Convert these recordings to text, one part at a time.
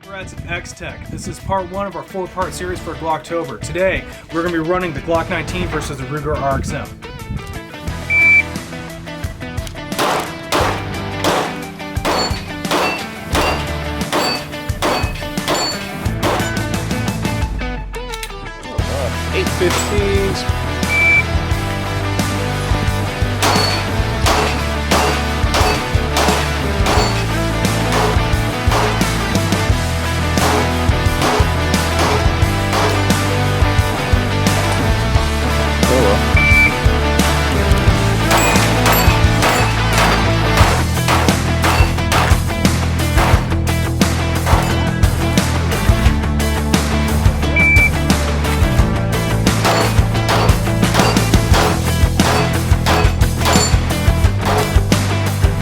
Reds X-Tech. This is part one of our four-part series for Glocktober. Today, we're going to be running the Glock 19 versus the Ruger RXM. .815s.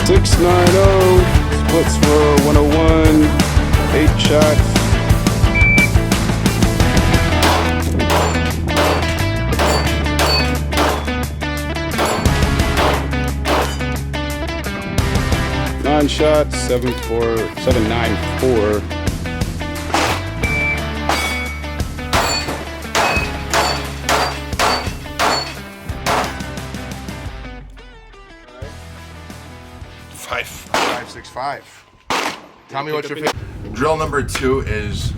.690 splits for 101, 8 shots. Nine shots, 794. .565. Tell me what your favorite. Drill number 2 is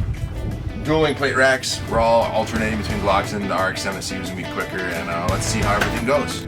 dueling plate racks. We're all alternating between Glocks and the RXM to see who's gonna be quicker, and let's see how everything goes.